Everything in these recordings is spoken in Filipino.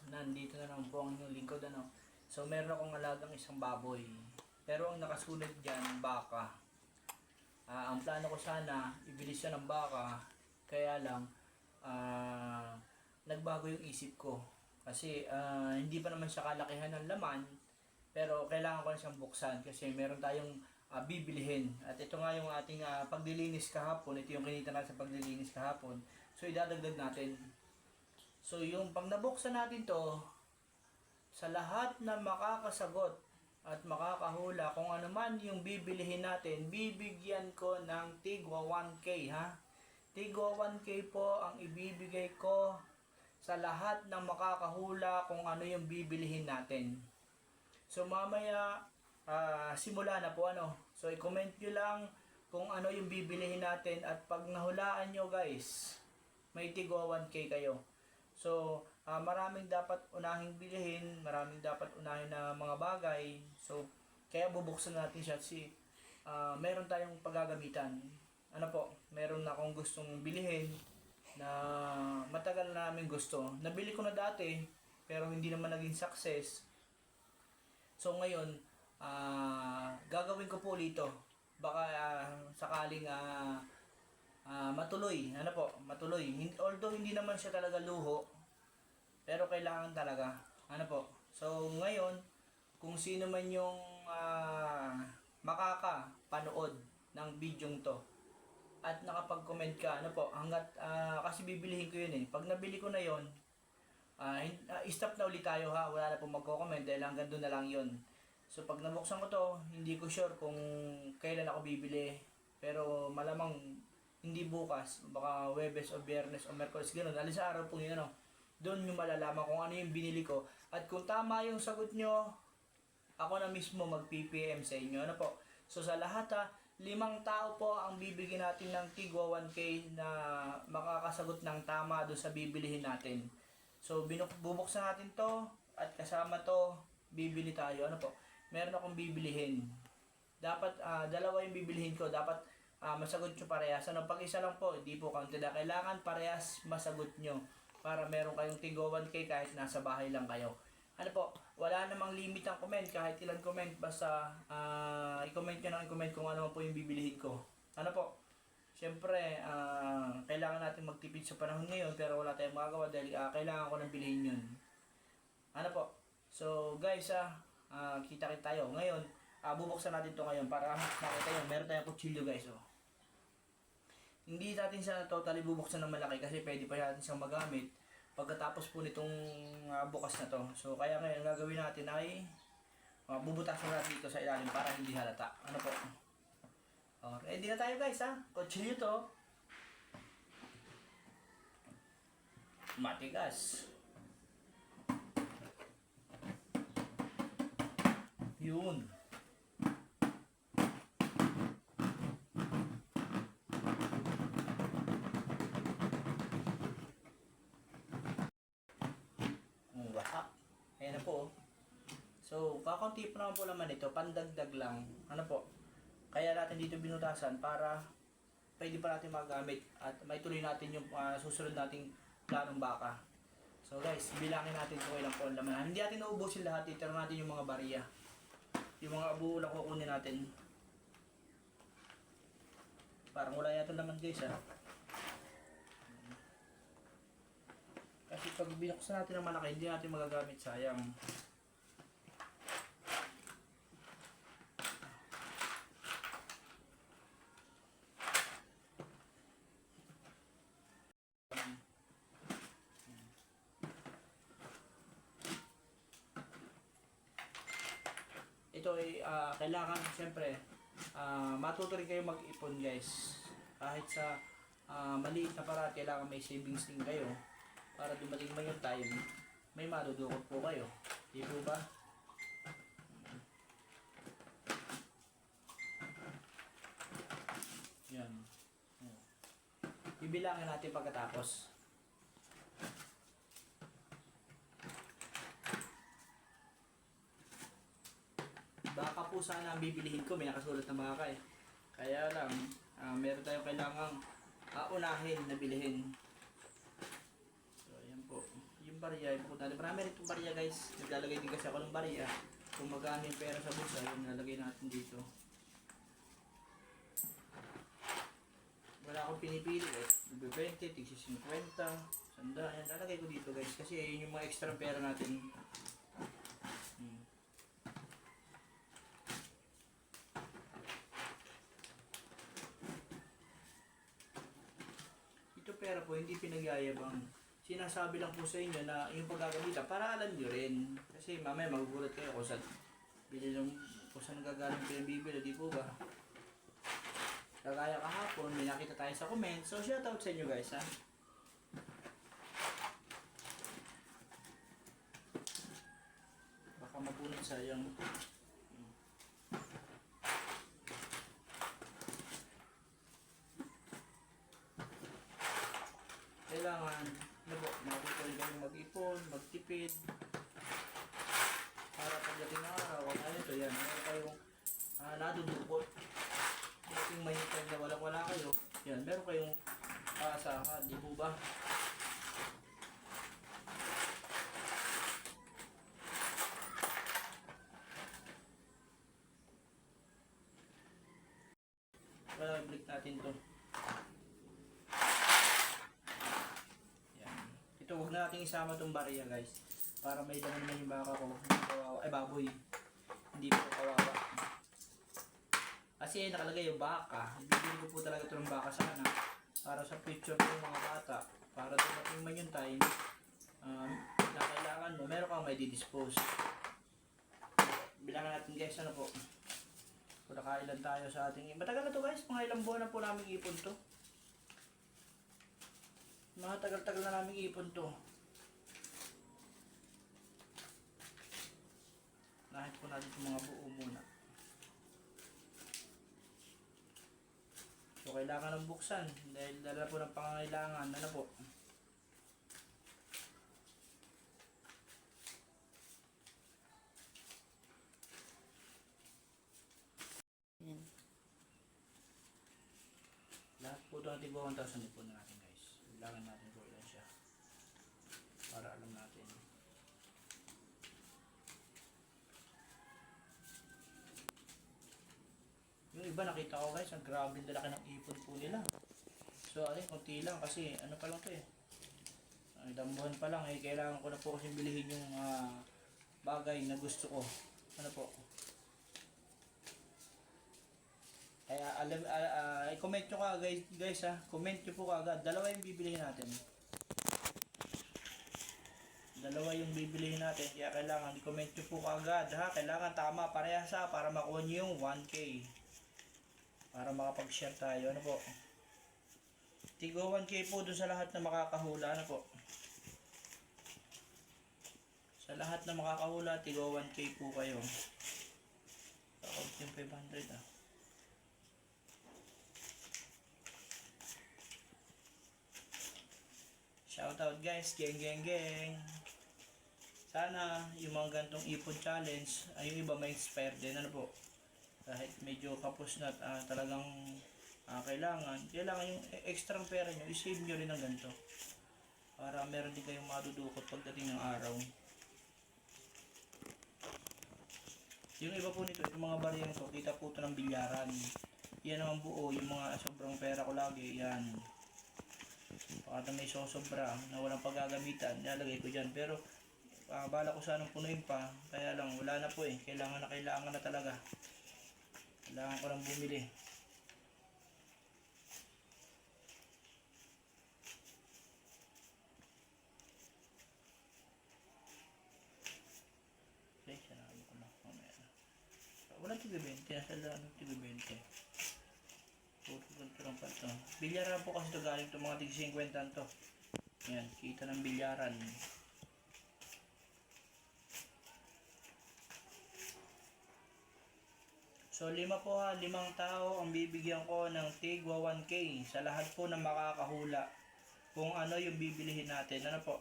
Nandito na naman po ang inyong lingkod, ano. So meron akong alagang isang baboy. Pero ang nakasunod dyan, baka. Ang plano ko sana, ibili siya ng baka. Kaya lang, nagbago yung isip ko. Kasi hindi pa naman siya kalakihan ng laman. Pero kailangan ko na siyang buksan kasi meron tayong bibilihin. At ito nga yung ating paglilinis kahapon. Ito yung kinita natin sa paglilinis kahapon. So idadagdag natin. So yung pag nabuksan natin to, sa lahat na makakasagot at makakahula kung ano man yung bibilihin natin, bibigyan ko ng tigwa 1K ha. Tigwa 1K po ang ibibigay ko sa lahat ng makakahula kung ano yung bibilihin natin. So mamaya simula na po ano. So i-comment nyo lang kung ano yung bibilihin natin at pag nahulaan nyo guys, may tigwa 1K kayo. So maraming dapat unahing bilhin, maraming dapat unahin na mga bagay. So kaya bubuksan natin siya kasi meron tayong paggagamitan. Ano po, meron na akong gustong bilhin na matagal na namin gusto. Nabili ko na dati pero hindi naman naging success. So ngayon, gagawin ko po ulit ito. Baka sakaling matuloy. Ano po, matuloy. Although hindi naman siya talaga luho, pero kailangan talaga. Ano po. So ngayon, kung sino man yung makakapanood ng video to at nakapag-comment ka, ano po, hanggat kasi bibilihin ko yun eh. Pag nabili ko na yun, stop na ulit tayo ha, wala na pong magko-comment dahil hanggang doon na lang yun. So pag nabuksan ko to, hindi ko sure kung kailan ako bibili, pero malamang hindi bukas, baka Webes o Biyernes o Merkules, ganoon, alis sa araw po yun ano. Doon nyo malalaman kung ano yung binili ko at kung tama yung sagot nyo, ako na mismo mag-PPM sa inyo, ano po. So sa lahat 5 tao po ang bibigyan natin ng tigwa 1K na makakasagot ng tama doon sa bibilihin natin. So bubuksan natin to at kasama to bibili tayo, ano po. Meron akong bibilihin. Dapat dalawa yung bibilihin ko, dapat masagot nyo parehas. Ano, pag isa lang po, hindi po counted. Kailangan parehas masagot nyo para meron kayong tigwa 1K kahit nasa bahay lang kayo. Ano po, wala namang limit ang comment, kahit ilan comment, basta i-comment nyo ng i-comment kung ano po yung bibilihin ko. Ano po, syempre, kailangan natin magtipid sa panahon ngayon pero wala tayong magagawa dahil kailangan ko nang bilhin yun. Ano po, so guys, kita-kita tayo. Ngayon, bubuksan natin to ngayon para makita nyo, meron tayong kutsilyo guys. Oh. Hindi natin siya totally bubuksan ng malaki kasi pwede pa natin siyang magamit pagkatapos po nitong bukas na to. So kaya ngayon gagawin natin ay bubutasan natin dito sa ilalim para hindi halata. Ano po? Ready na tayo guys ha. Kutsilyo to. Matigas. Yun. Ayan na po. So, kakaunti pa naman po naman ito, pandagdag lang. Ano po? Kaya natin dito binutasan para pwede pa natin magamit at maituloy natin yung susunod nating planong baka. So guys, bilangin natin kung ilang po ang laman. Hindi natin naubusin lahat, itira natin yung mga bariya. Yung mga abu lang kukunin natin. Parang wala yata naman guys ha. Kasi pag binuksan natin ng malaki, hindi natin magagamit, sayang. Ito ay kailangan siyempre matuto rin kayo mag-ipon guys. Kahit sa maliit na paraan, kailangan may savings din kayo para dumating man yung time, may madudukot po kayo. Di po ba? Yan. Bibilangin natin pagkatapos. Baka po sana ang bibilihin ko, may nakasulat na baka eh. Kaya lang, meron tayong kailangang unahin na bilhin. So, ayan po. Yung yung barya, ibukod natin. Marami rin itong barya guys. Naglalagay din kasi ako ng barya. Kung magkano yung pera sa bulsa, yung nalagay natin dito. Wala akong pinipili eh. 20, tigsi 50, sanda. Yan, lalagay ko dito guys. Kasi yun yung mga extra pera natin. Ito pera po, hindi pinagyayabang. Sinasabi lang po sa inyo na yung paggagamitan para alam nyo rin. Kasi mamaya magugulat kayo kung saan kung saan nagagaling pinabibili, di po ba? Kagaya kahapon, may nakita tayo sa comment. So, shoutout sa inyo guys, ha? Baka mapunod sayang. Kailangan, natutuloy kayong mag-ipon, magtipid. Para pagdating ng araw, ano ito yan, meron kayong nadudukot. Yung may time na walang-wala kayo, yan, meron kayong aasahan, di po ba? Wala, i-break natin to. Yan. Ito, huwag na natin isama itong barya guys. Para may dami naman yung baka ko. Hindi kawawa. Ay, baboy. Hindi po kawawa. Kasi nakalagay yung baka. Bibili ko po talaga ito ng baka sana. Para sa future ng mga bata. Para dumating man yung time na kailangan mo, meron kang may didispose. Bilangan natin guys, ano po. Kung nakailan tayo sa ating... Matagal na to guys, mga ilang buwan na po namin ipon to. Mga tagal-tagal na namin ipon to. Nahit po natin itong mga buo muna. So, kailangan ng buksan dahil dala po ng pangangailangan. Ano po? Yan. Lahat po ito natin po 1,000 ipon natin guys. Kailangan natin po ilan siya. Para alam natin. Yung iba nakita ko guys, ang grabe na laki ng ipon po nila. So ay, konti lang kasi ano pa lang to eh. Ilang buwan pa lang eh, kailangan ko na po kasi bilihin yung bagay na gusto ko. Ano po? Kaya i-comment nyo ka guys ha. Comment nyo po agad. Dalawa yung bibilihin natin. Dalawa yung bibilihin natin. Kaya kailangan i-comment nyo po agad ha. Kailangan tama parehas ha para makuha nyo yung 1K. Para makapag-share tayo. Ano po? Tigo 1K po doon sa lahat na makakahula. Ano po? Sa lahat na makakahula, tigo 1K po kayo. Takot yung 500 ah. Shoutout guys, geng. Sana yung mga gantong ipon challenge ay yung iba may inspire din. Ano po? Kahit medyo kapos na talagang kailangan yung extra pera nyo, isave nyo rin ng ganito. Para meron din kayong madudukot pagdating ng araw. Yung iba po nito, itong mga bariyang to, kita po ito ng bilyaran. Yan naman buo, yung mga sobrang pera ko lagi, yan. Baka may sosobra na walang paggagamitan, nilalagay ko dyan. Pero bala ko sanang punuin pa, kaya lang wala na po eh. Kailangan na talaga. Kailangan ko lang bumili. Okay, sanabi ko na. Wala tig-20, nasa lang tig-20. Puro ganito lang pa ito. Bilyaran po kasi ito galing ito mga tig-50 to. Yan, kita ng bilyaran. So 5 po ha, 5 tao ang bibigyan ko ng tigwa 1K sa lahat po na makakahula kung ano yung bibilihin natin. Ano po?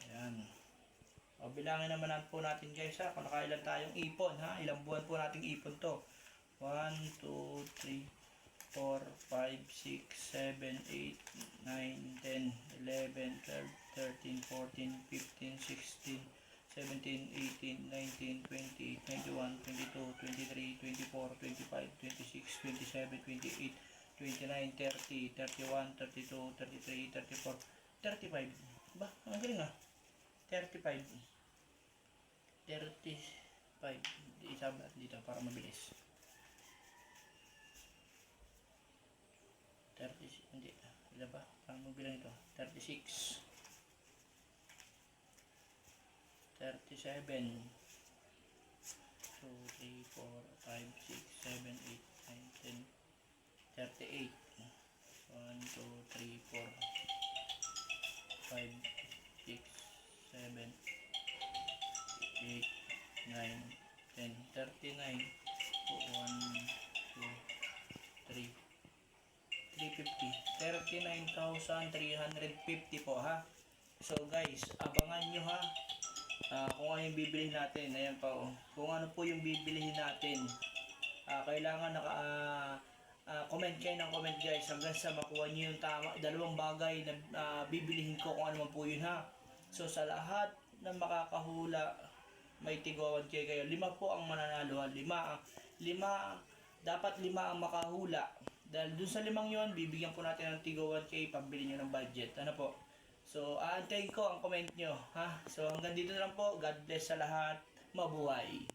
Ayan. O bilangin naman po natin guys ha, kung nakailan tayong ipon ha, ilang buwan po nating ipon to. 1, 2, 3, 4, 5, 6, 7, 8, 9, 10, 11, 12, 13, 14, 15, 16, 17, 18, 19, 20, 21, 22, 23, 24, 25, 26, 27, 28, 29, 30, 31, 32, 33, 34, 35. Ba, ang galing ah. 35. 35. Isama dito para mabilis. 30, hindi. Ilan ba? Parang mabilang ito. 36. 37. 2, 3, 4, 5, 6, 7, 8, 9, 10, 38. 1, 2, 3, 4, 5, 6, 7, 8, 9, 10, 39. 1, 2, 3, 350. 39,350 po ha. So guys, abangan nyo ha. Kung ano yung bibilihin natin. Ayan pa oh. Kung ano po yung bibilihin natin. Kailangan comment kayo ng comment guys hanggang sa makuha nyo yung tama, dalawang bagay na bibilihin ko kung ano man po yun ha. So sa lahat na makakahula may tigawan kayo. 5 po ang mananalo ha. 5 dapat 5 ang makahula. Dahil dun sa 5 yun, bibigyan po natin ng tigawan kayo pambili nyo ng budget. Ano po? So, aantayin ko ang comment nyo. Ha? So, hanggang dito na lang po. God bless sa lahat. Mabuhay!